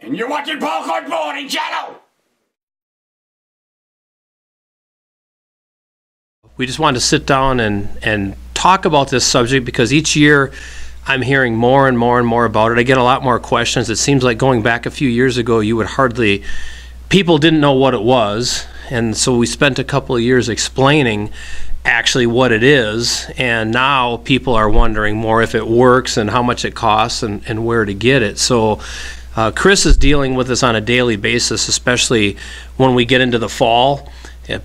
And you're watching Korn Boarding Channel! We just wanted to sit down and talk about this subject because each year I'm hearing more and more and more about it. I get a lot more questions. It seems like going back a few years ago, people didn't know what it was. And so we spent a couple of years explaining actually what it is. And now people are wondering more if it works and how much it costs and where to get it. So Chris is dealing with this on a daily basis, especially when we get into the fall.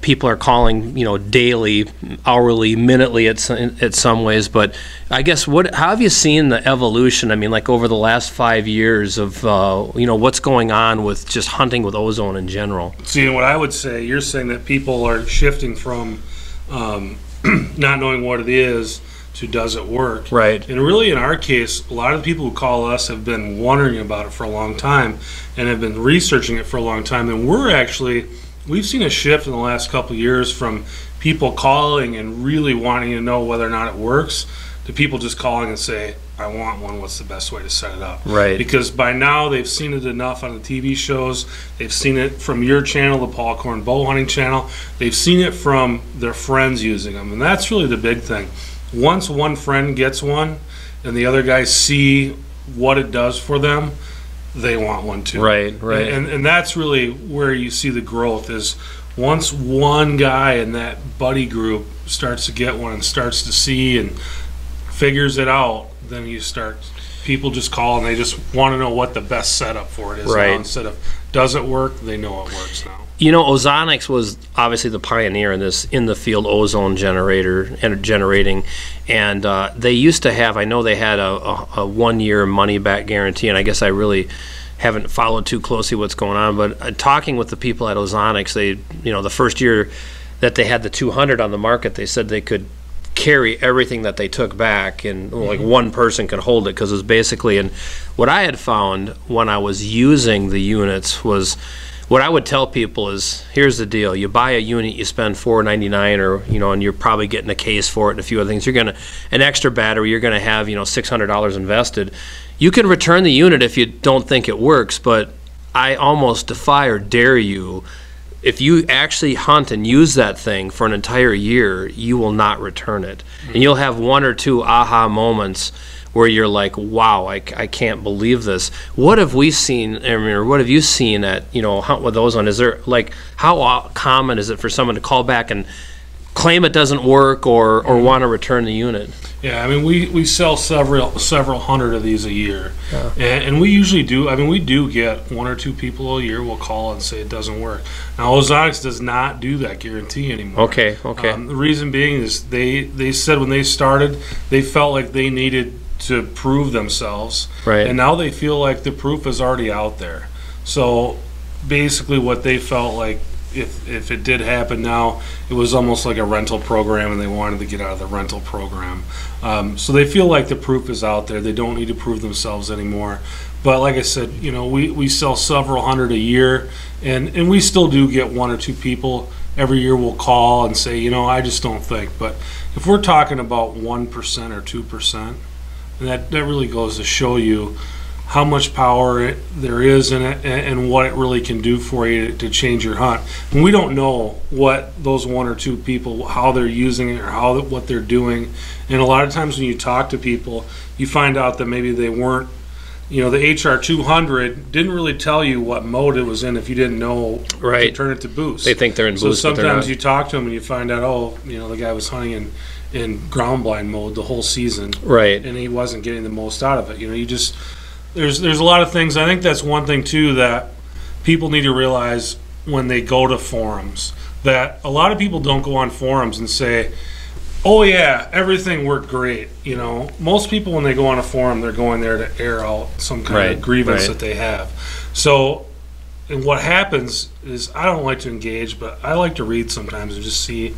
People are calling, daily, hourly, minutely at some ways. But I guess how have you seen the evolution? I mean, like over the last 5 years of what's going on with just hunting with ozone in general. See, what I would say, you're saying that people are shifting from not knowing what it is to does it work. Right. And really, in our case, a lot of the people who call us have been wondering about it for a long time and have been researching it for a long time. And we've seen a shift in the last couple of years from people calling and really wanting to know whether or not it works to people just calling and say, I want one, what's the best way to set it up? Right. Because by now they've seen it enough on the TV shows, they've seen it from your channel, the Paul Korn Bow Hunting channel, they've seen it from their friends using them, and that's really the big thing. Once one friend gets one and the other guys see what it does for them, they want one too. Right. And that's really where you see the growth is once one guy in that buddy group starts to get one and starts to see and figures it out, then people just call and they just want to know what the best setup for it is. Right. Now, instead of does it work, they know it works now. Ozonics was obviously the pioneer in this in the field ozone generating, and they used to have. I know they had a 1 year money back guarantee, and I guess I really haven't followed too closely what's going on. But talking with the people at Ozonics, the first year that they had the 200 on the market, they said they could carry everything that they took back, and like one person could hold it because it was basically. And what I had found when I was using the units was. What I would tell people is, here's the deal: you buy a unit, you spend $499, or and you're probably getting a case for it and a few other things. An extra battery. You're gonna have $600 invested. You can return the unit if you don't think it works, but I almost defy or dare you. If you actually hunt and use that thing for an entire year, you will not return it, and you'll have one or two aha moments where you're like, wow, I can't believe this. What have we seen, or what have you seen at, Hunt with Ozone? Is there, how common is it for someone to call back and claim it doesn't work or want to return the unit? Yeah, I mean, we sell several hundred of these a year. Yeah. And we usually do, we do get one or two people a year will call and say it doesn't work. Now, Ozonics does not do that guarantee anymore. Okay. The reason being is they said when they started, they felt like they needed to prove themselves, right? And now they feel like the proof is already out there. So basically what they felt like, if it did happen now, it was almost like a rental program, and they wanted to get out of the rental program. So they feel like the proof is out there. They don't need to prove themselves anymore. But like I said, we sell several hundred a year, and we still do get one or two people every year will call and say, I just don't think. But if we're talking about 1% or 2%, that really goes to show you how much power there is in it and what it really can do for you to change your hunt. And we don't know what those one or two people, how they're using it or what they're doing. And a lot of times when you talk to people, you find out that maybe they weren't, the HR 200 didn't really tell you what mode it was in if you didn't know to turn it to boost. They think they're in boost. So sometimes you talk to them and you find out, the guy was hunting in ground blind mode the whole season, right? And he wasn't getting the most out of it. There's a lot of things. I think that's one thing too that people need to realize when they go to forums, that a lot of people don't go on forums and say, oh yeah, everything worked great. Most people when they go on a forum, they're going there to air out some kind of grievance that they have. So, and what happens is, I don't like to engage, but I like to read sometimes and just see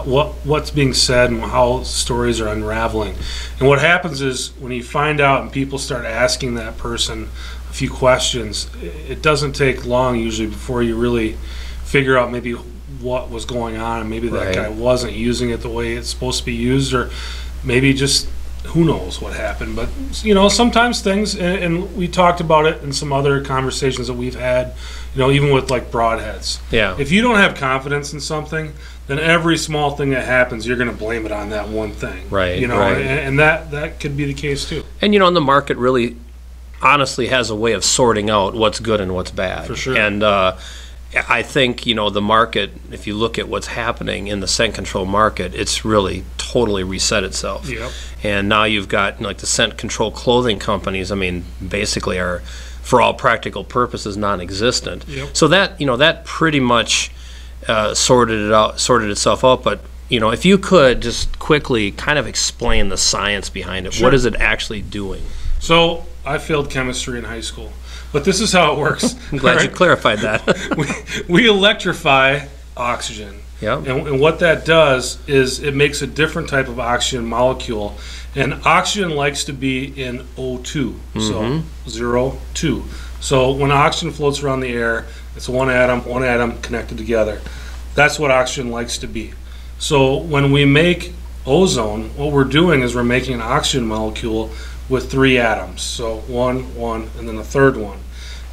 what's being said and how stories are unraveling. And what happens is when you find out and people start asking that person a few questions, it doesn't take long usually before you really figure out maybe what was going on, and maybe that guy wasn't using it the way it's supposed to be used, or maybe just who knows what happened. But sometimes things, and we talked about it in some other conversations that we've had, even with like broadheads. Yeah. If you don't have confidence in something, then every small thing that happens, you're going to blame it on that one thing. Right. Right. And that could be the case too. And and the market really, honestly, has a way of sorting out what's good and what's bad. For sure. And I think the market, if you look at what's happening in the scent control market, it's really totally reset itself. Yep. And now you've got like the scent control clothing companies. I mean, basically are, for all practical purposes, non-existent. Yep. So that pretty much sorted itself out. But if you could just quickly kind of explain the science behind it, Sure. What is it actually doing? So I failed chemistry in high school, but this is how it works. I'm glad you clarified that. we electrify oxygen. Yeah. And what that does is it makes a different type of oxygen molecule. And oxygen likes to be in O2, so 0, 2. So when oxygen floats around the air, it's one atom connected together. That's what oxygen likes to be. So when we make ozone, what we're doing is we're making an oxygen molecule with 3 atoms. So one, and then a third one.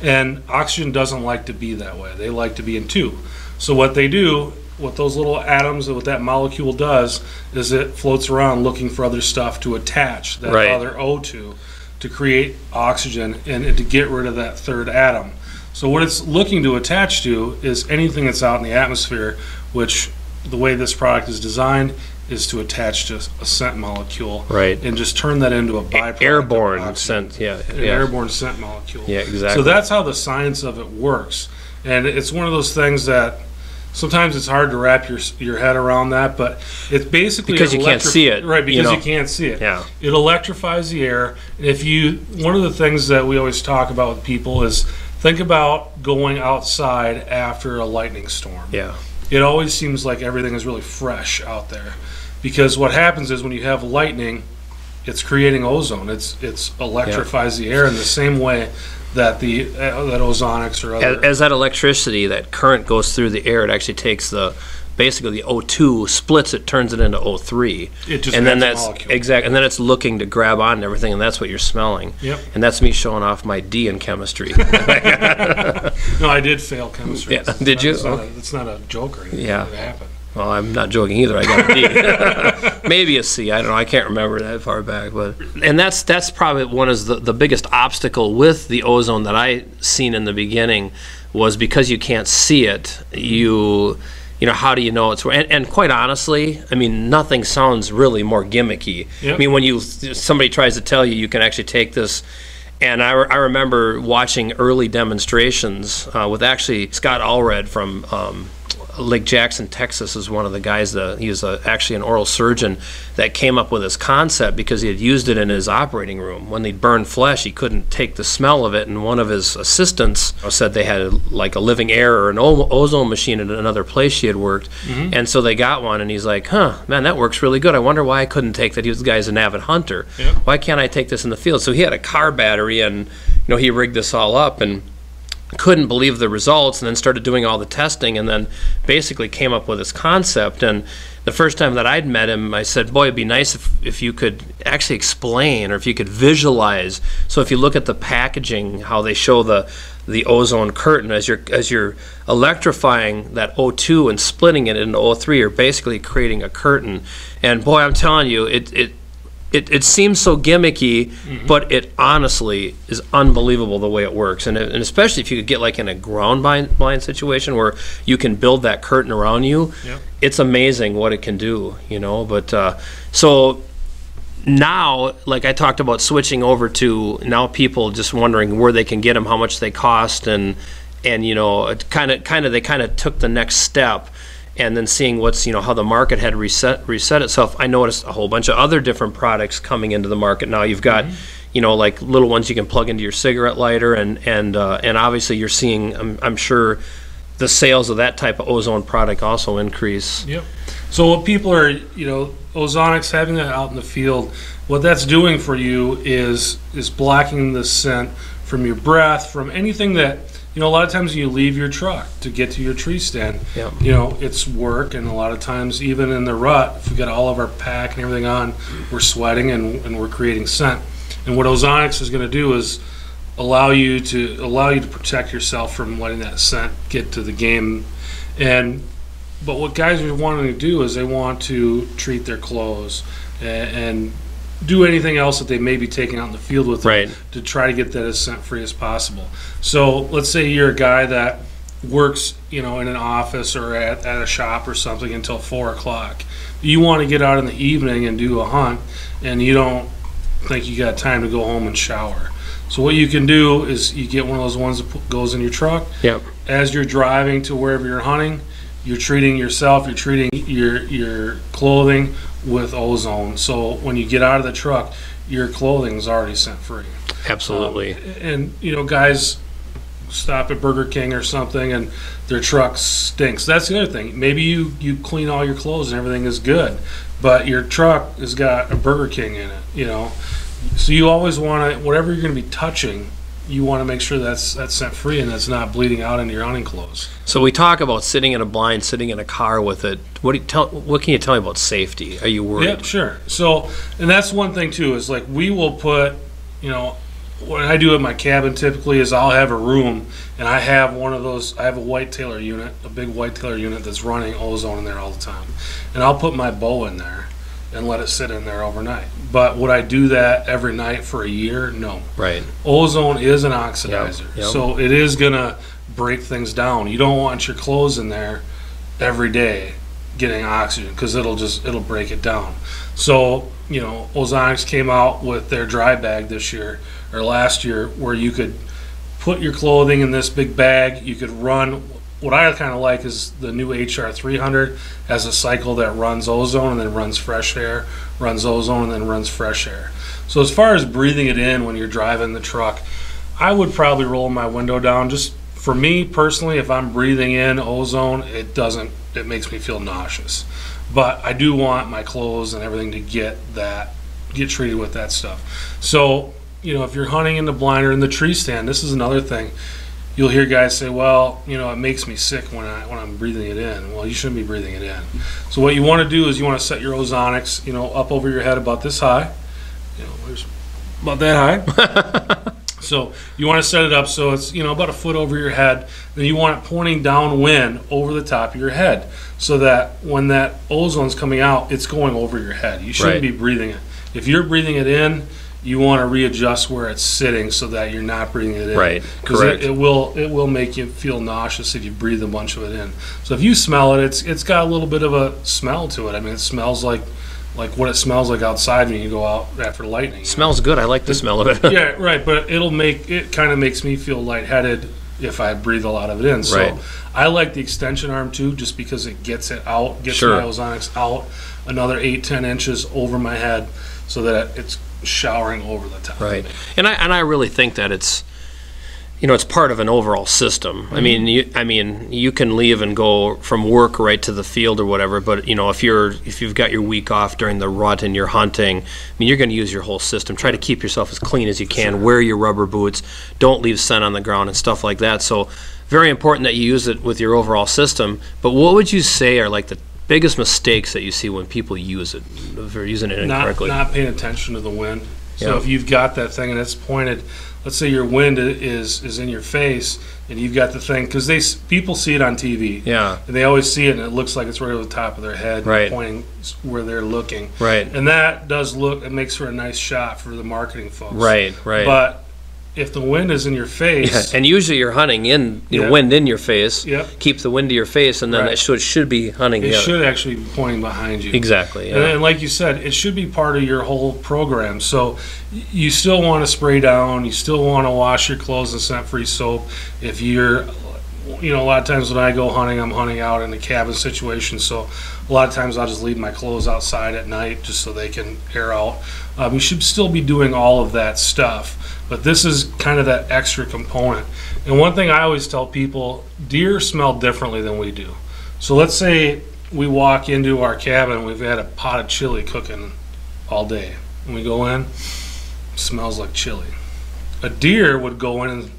And oxygen doesn't like to be that way. They like to be in 2. So what they do, what those little atoms, what that molecule does, is it floats around looking for other stuff to attach that Right. other O2 to create oxygen and to get rid of that third atom. So what it's looking to attach to is anything that's out in the atmosphere, which the way this product is designed is to attach to a scent molecule, Right. and just turn that into a byproduct. Airborne of oxygen. scent, yeah. An airborne scent molecule. Yeah, exactly. So that's how the science of it works. And it's one of those things that sometimes it's hard to wrap your head around that, but it's basically Because you can't see it, right? Because you can't see it. Yeah. It electrifies the air. And one of the things that we always talk about with people is think about going outside after a lightning storm. Yeah. It always seems like everything is really fresh out there, because what happens is when you have lightning, it's creating ozone. It's electrifies the air in the same way that that Ozonics or other. As that electricity, that current goes through the air, it actually takes basically the O2, splits it, turns it into O3. It just and then adds a that's molecule. exactly, and then it's looking to grab on to everything, and that's what you're smelling. Yep. And that's me showing off my D in chemistry. No, I did fail chemistry. Yeah, did you? It's not a joke or anything. Yeah. It happened. Well, I'm not joking either. I got a D. Maybe a C. I don't know. I can't remember that far back. And that's probably one of the biggest obstacle with the ozone that I seen in the beginning was because you can't see it. How do you know it's and quite honestly, I mean, nothing sounds really more gimmicky. Yep. I mean, when somebody tries to tell you can actually take this. And I remember watching early demonstrations with actually Scott Allred from Lake Jackson, Texas, is one of the guys that he was actually an oral surgeon that came up with this concept because he had used it in his operating room. When they'd burn flesh, he couldn't take the smell of it, and one of his assistants said they had like a living air or an ozone machine at another place she had worked, and so they got one, and he's like, man, that works really good. I wonder why I couldn't take that. He was the guy's an avid hunter. Yep. Why can't I take this in the field? So he had a car battery, and he rigged this all up, and couldn't believe the results, and then started doing all the testing, and then basically came up with this concept. And the first time that I'd met him, I said, boy, it'd be nice if you could actually explain, or if you could visualize. So if you look at the packaging, how they show the ozone curtain, as you're electrifying that O2 and splitting it into O3, you're basically creating a curtain. And boy, I'm telling you, it seems so gimmicky, but it honestly is unbelievable the way it works. And especially if you could get like in a ground blind situation where you can build that curtain around you, Yep. It's amazing what it can do, But so now, like I talked about switching over to now people just wondering where they can get them, how much they cost, and it kind of they took the next step. And then seeing how the market had reset itself, I noticed a whole bunch of other different products coming into the market now. You've got, like little ones you can plug into your cigarette lighter, and obviously you're seeing, I'm sure, the sales of that type of ozone product also increase. Yep. So what people are, Ozonics, having that out in the field, what that's doing for you is blocking the scent from your breath, from anything that a lot of times you leave your truck to get to your tree stand. Yep. It's work, and a lot of times even in the rut, if we got all of our pack and everything on, we're sweating and we're creating scent. And what Ozonics is going to do is allow you to protect yourself from letting that scent get to the game. But what guys are wanting to do is they want to treat their clothes and do anything else that they may be taking out in the field with them to try to get that as scent free as possible. So let's say you're a guy that works, in an office or at a shop or something until 4 o'clock. You want to get out in the evening and do a hunt, and you don't think you got time to go home and shower. So what you can do is you get one of those ones that goes in your truck. Yep. As you're driving to wherever you're hunting, you're treating yourself, you're treating your clothing with ozone. So when you get out of the truck, your clothing is already scent free. Absolutely. Guys stop at Burger King or something and their truck stinks. That's the other thing. Maybe you clean all your clothes and everything is good, but your truck has got a Burger King in it, So you always want to, whatever you're going to be touching, you want to make sure that's scent free and that's not bleeding out into your hunting clothes. So we talk about sitting in a blind, sitting in a car with it. What can you tell me about safety? Are you worried? Yeah, sure. So, and that's one thing too, is like we will put, what I do at my cabin typically is I'll have a room and I have one of those, I have a whitetailer unit, a big whitetailer unit that's running ozone in there all the time. And I'll put my bow in there and let it sit in there overnight. But would I do that every night for a year? No. Right. Ozone is an oxidizer. Yep. So it is going to break things down. You don't want your clothes in there every day getting oxygen because it'll break it down. So, Ozonics came out with their dry bag this year or last year where you could put your clothing in this big bag. You could run. What I kind of like is the new HR 300 has a cycle that runs ozone and then runs fresh air, runs ozone and then runs fresh air. So as far as breathing it in when you're driving the truck, I would probably roll my window down. Just for me personally, if I'm breathing in ozone, it makes me feel nauseous. But I do want my clothes and everything to get treated with that stuff. So, if you're hunting in the blind or in the tree stand, this is another thing. You'll hear guys say, well, it makes me sick when I'm breathing it in. Well, you shouldn't be breathing it in. So what you want to do is you want to set your Ozonics, up over your head about this high. About that high. So you want to set it up so it's, about a foot over your head. Then you want it pointing downwind over the top of your head so that when that ozone's coming out, it's going over your head. You shouldn't be breathing it. If you're breathing it in, you want to readjust where it's sitting so that you're not breathing it in. Right, correct. It will make you feel nauseous if you breathe a bunch of it in. So if you smell it, it's got a little bit of a smell to it. I mean, it smells like what it smells like outside when you go out after lightning. Smells good. I like the smell of it. Yeah, right. But it kind of makes me feel lightheaded if I breathe a lot of it in. So I like the extension arm too, just because it gets it out, gets my Ozonics out another 8-10 inches over my head, so that it's showering over the top. Right. And I really think that it's it's part of an overall system. Mm-hmm. I mean you can leave and go from work right to the field or whatever, but if you've got your week off during the rut and you're hunting, you're going to use your whole system. Try to keep yourself as clean as you can. Sure. Wear your rubber boots. Don't leave scent on the ground and stuff like that. So very important that you use it with your overall system. But what would you say are like the biggest mistakes that you see when people use it, if they're using it incorrectly? Not paying attention to the wind. So if you've got that thing and it's pointed, let's say your wind is in your face and you've got the thing, because people see it on TV. Yeah. And they always see it and it looks like it's right over the top of their head, pointing where they're looking. Right. And that it makes for a nice shot for the marketing folks. Right. But if the wind is in your face, and usually you're hunting in wind in your face, keep the wind to your face, and then it should be hunting. It should actually be pointing behind you. Exactly. Yeah. And like you said, it should be part of your whole program. So you still want to spray down. You still want to wash your clothes in scent-free soap. If you're, a lot of times when I go hunting, I'm hunting out in a cabin situation. So a lot of times I'll just leave my clothes outside at night just so they can air out. You should still be doing all of that stuff. But this is kind of that extra component. And one thing I always tell people, deer smell differently than we do. So let's say we walk into our cabin, we've had a pot of chili cooking all day. When we go in, it smells like chili. A deer would go in and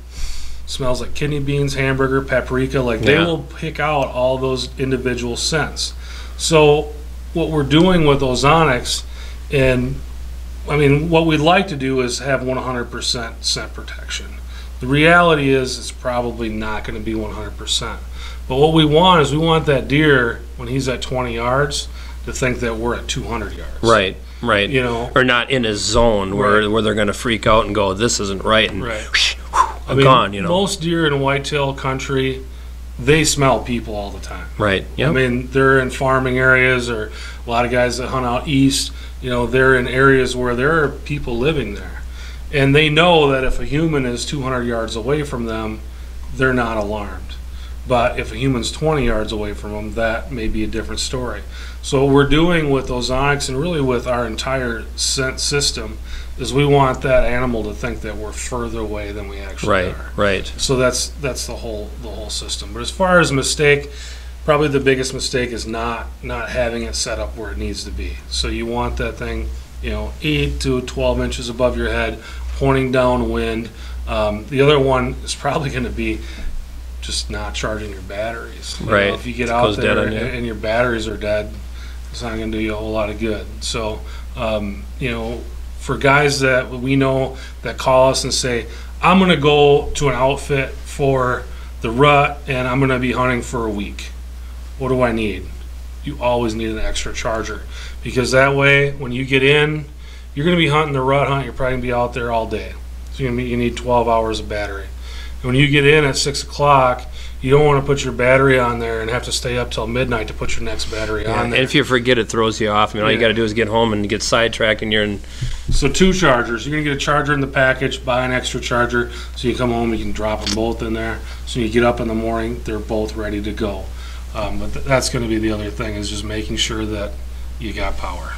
smells like kidney beans, hamburger, paprika. Like they will pick out all those individual scents. So what we're doing with Ozonics, and I mean, what we'd like to do is have 100% scent protection. The reality is it's probably not going to be 100%. But what we want is we want that deer, when he's at 20 yards, to think that we're at 200 yards. Right. Right. You know, or not in his zone where they're going to freak out and go, this isn't right, and I mean, gone, you know. Most deer in whitetail country, they smell people all the time. Right. Yep. I mean, they're in farming areas, or a lot of guys that hunt out east, you know, they're in areas where there are people living there. And they know that if a human is 200 yards away from them, they're not alarmed. But if a human's 20 yards away from them, that may be a different story. So what we're doing with Ozonics, and really with our entire scent system, is we want that animal to think that we're further away than we actually are. Right. So that's the whole system. But as far as mistake, probably the biggest mistake is not having it set up where it needs to be. So you want that thing, you know, 8 to 12 inches above your head, pointing downwind. The other one is probably going to be just not charging your batteries. You know, if you get out there and your batteries are dead, it's not going to do you a whole lot of good. So, you know, for guys that we know that call us and say, I'm going to go to an outfit for the rut and I'm going to be hunting for a week. What do I need? You always need an extra charger, because that way when you get in, you're going to be hunting the rut hunt. You're probably going to be out there all day. So you need 12 hours of battery. When you get in at 6 o'clock, you don't want to put your battery on there and have to stay up till midnight to put your next battery on there. And if you forget, it throws you off. I mean, all you got to do is get home and get sidetracked, and you're in. So 2 chargers. You're going to get a charger in the package, buy an extra charger, so you come home, you can drop them both in there. So you get up in the morning, they're both ready to go. But that's going to be the other thing, is just making sure that you got power.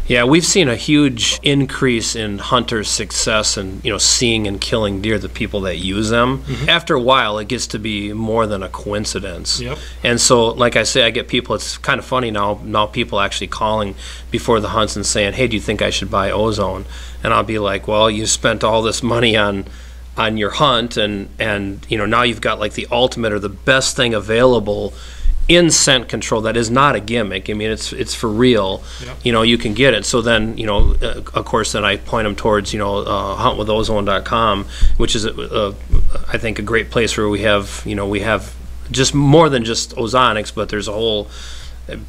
Yeah, we've seen a huge increase in hunters' success and, you know, seeing and killing deer, the people that use them. After a while, it gets to be more than a coincidence. Yep. And so, like I say, I get people, it's kind of funny now people actually calling before the hunts and saying, hey, do you think I should buy Ozone? And I'll be like, well, you spent all this money on your hunt, and you know, now you've got like the ultimate or the best thing available in scent control that is not a gimmick. I mean, it's for real. Yep. You know, you can get it. So then, you know, of course, then I point them towards, you know, huntwithozone.com, which is I think a great place where we have just more than just Ozonics, but there's a whole,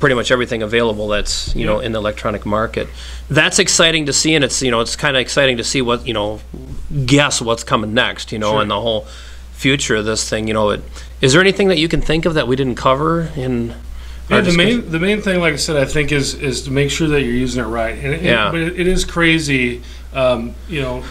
pretty much everything available that's, you know, in the electronic market. That's exciting to see, and it's, you know, it's kind of exciting to see what, you know, guess what's coming next, you know, and the whole future of this thing. You know, is there anything that you can think of that we didn't cover in our discussion? The main thing, like I said, I think is to make sure that you're using it right. And but it is crazy. You know,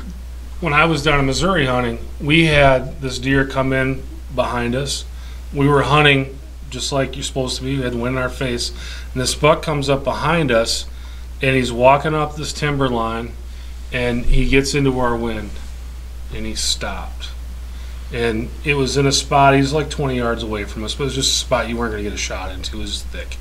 when I was down in Missouri hunting, we had this deer come in behind us. We were hunting just like you're supposed to be. We had wind in our face, and this buck comes up behind us, and he's walking up this timber line, and he gets into our wind, and he stopped. And it was in a spot, he's like 20 yards away from us, but it was just a spot you weren't going to get a shot into. It was thick.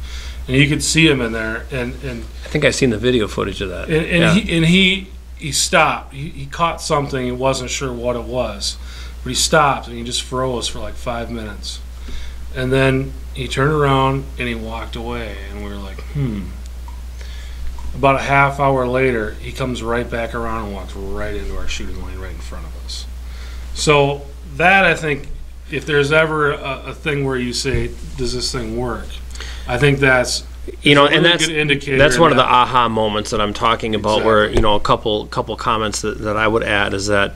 And you could see him in there. And I think I've seen the video footage of that. He stopped. He caught something. He wasn't sure what it was. But he stopped, and he just froze for like 5 minutes. And then he turned around, and he walked away. And we were like, About a half hour later, he comes right back around and walks right into our shooting lane right in front of us. So that, I think, if there's ever a thing where you say, does this thing work? I think that's, you know, a really and that's good indicator. That's one of the aha moments that I'm talking about. Exactly. Where, you know, a couple comments that I would add is that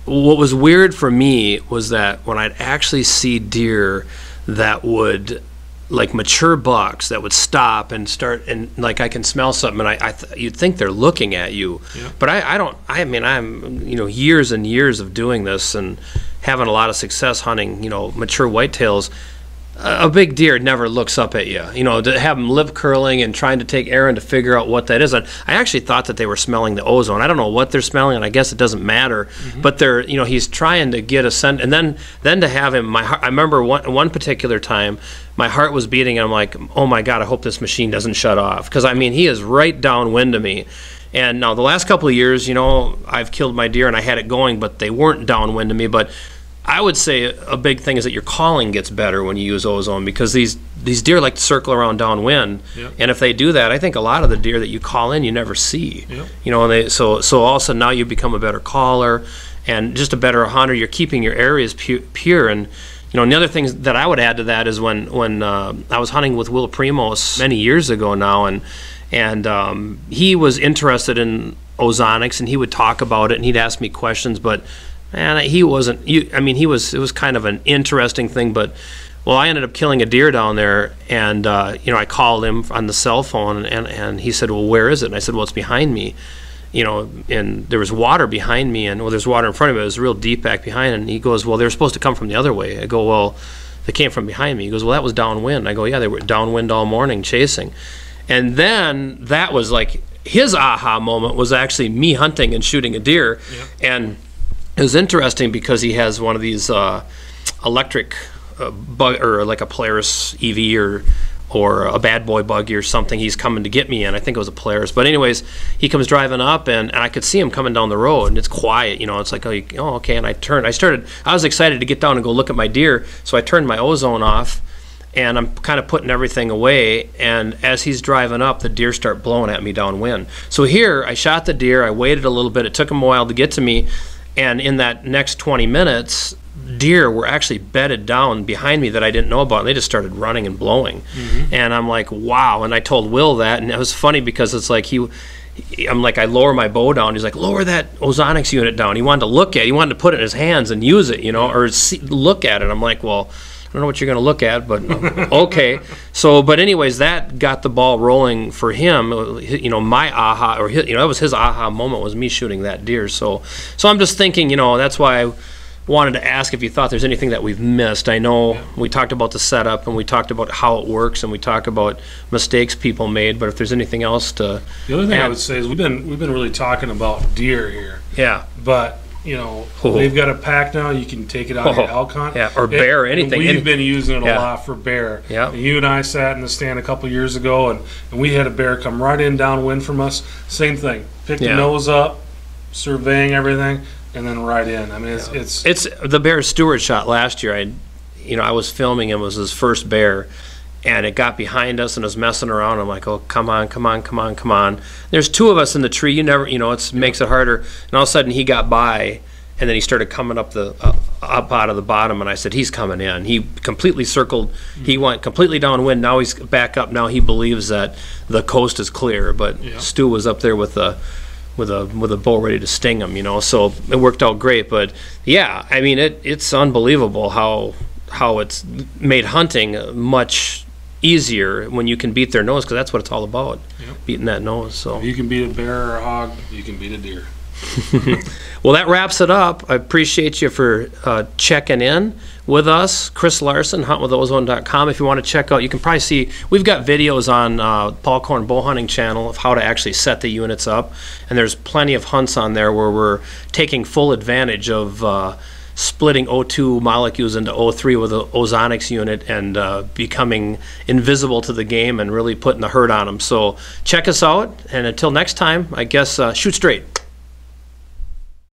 what was weird for me was that when I'd actually see deer that would, like mature bucks that would stop and start, and like I can smell something, and you'd think they're looking at you, but I don't. I mean, I'm, you know, years and years of doing this and having a lot of success hunting, you know, mature whitetails. A big deer never looks up at you. You know, to have them lip curling and trying to take air in to figure out what that is. And I actually thought that they were smelling the ozone. I don't know what they're smelling, and I guess it doesn't matter. But they're, you know, he's trying to get a scent. And then to have him, I remember one particular time, my heart was beating, and I'm like, oh my God, I hope this machine doesn't shut off. Because, I mean, he is right downwind of me. And now the last couple of years, you know, I've killed my deer and I had it going, but they weren't downwind of me. But I would say a big thing is that your calling gets better when you use ozone, because these deer like to circle around downwind, and if they do that, I think a lot of the deer that you call in you never see. You know, and so all of a sudden now you become a better caller and just a better hunter. You're keeping your areas pure. And you know, and the other things that I would add to that is when I was hunting with Will Primos many years ago now, and he was interested in ozonics, and he would talk about it and he'd ask me questions, but man, he wasn't. I mean, it was kind of an interesting thing, but well, I ended up killing a deer down there, and you know, I called him on the cell phone, and he said, "Well, where is it?" And I said, "Well, it's behind me." You know, and there was water behind me, and well, there's water in front of me. It was real deep back behind, and he goes, "Well, they're supposed to come from the other way." I go, "Well, they came from behind me." He goes, "Well, that was downwind." I go, "Yeah, they were downwind all morning chasing," and then that was like his aha moment was actually me hunting and shooting a deer, and it was interesting because he has one of these electric bug, or like a Polaris EV or a bad boy buggy or something. He's coming to get me in. I think it was a Polaris. But anyways, he comes driving up, and I could see him coming down the road, and it's quiet. You know, it's like, oh, okay. And I was excited to get down and go look at my deer, so I turned my ozone off, and I'm kind of putting everything away, and as he's driving up, the deer start blowing at me downwind. So here, I shot the deer, I waited a little bit, it took him a while to get to me, and in that next 20 minutes, deer were actually bedded down behind me that I didn't know about, and they just started running and blowing. And I'm like, wow. And I told Will that, and it was funny because it's like I'm like, I lower my bow down. He's like, lower that Ozonics unit down. He wanted to put it in his hands and use it, you know, or look at it. I'm like, well, I don't know what you're going to look at, but okay. So, but anyways, that got the ball rolling for him. You know, my aha, or you know, that was his aha moment, was me shooting that deer. So I'm just thinking, you know, that's why I wanted to ask if you thought there's anything that we've missed. I know we talked about the setup, and we talked about how it works, and we talked about mistakes people made. But if there's anything else to the other thing I would say is we've been really talking about deer here. Yeah. But you know, they've got a pack now. You can take it out of your elk hunt. Yeah, or bear, anything. We've been using it a lot for bear. Yeah. You and I sat in the stand a couple years ago, and we had a bear come right in downwind from us. Same thing. Pick the nose up, surveying everything, and then right in. I mean, it's the bear Stewart shot last year. I was filming him. It was his first bear, and it got behind us and was messing around. I'm like, oh, come on. There's two of us in the tree. You never, you know, it makes it harder. And all of a sudden he got by, and then he started coming up up out of the bottom, and I said, he's coming in. He completely circled. He went completely downwind. Now he's back up. Now he believes that the coast is clear. But Stu was up there with a bow ready to sting him, you know. So it worked out great. But yeah, I mean, it's unbelievable how it's made hunting much easier when you can beat their nose, because that's what it's all about, beating that nose. So if you can beat a bear or a hog, you can beat a deer. Well, that wraps it up. I appreciate you for checking in with us. Chris Larsen, huntwithozone.com. If you want to check out, you can probably see we've got videos on Paul Korn Bow Hunting channel of how to actually set the units up, and there's plenty of hunts on there where we're taking full advantage of splitting O2 molecules into O3 with an Ozonics unit, and becoming invisible to the game and really putting the hurt on them. So check us out, and until next time, I guess shoot straight.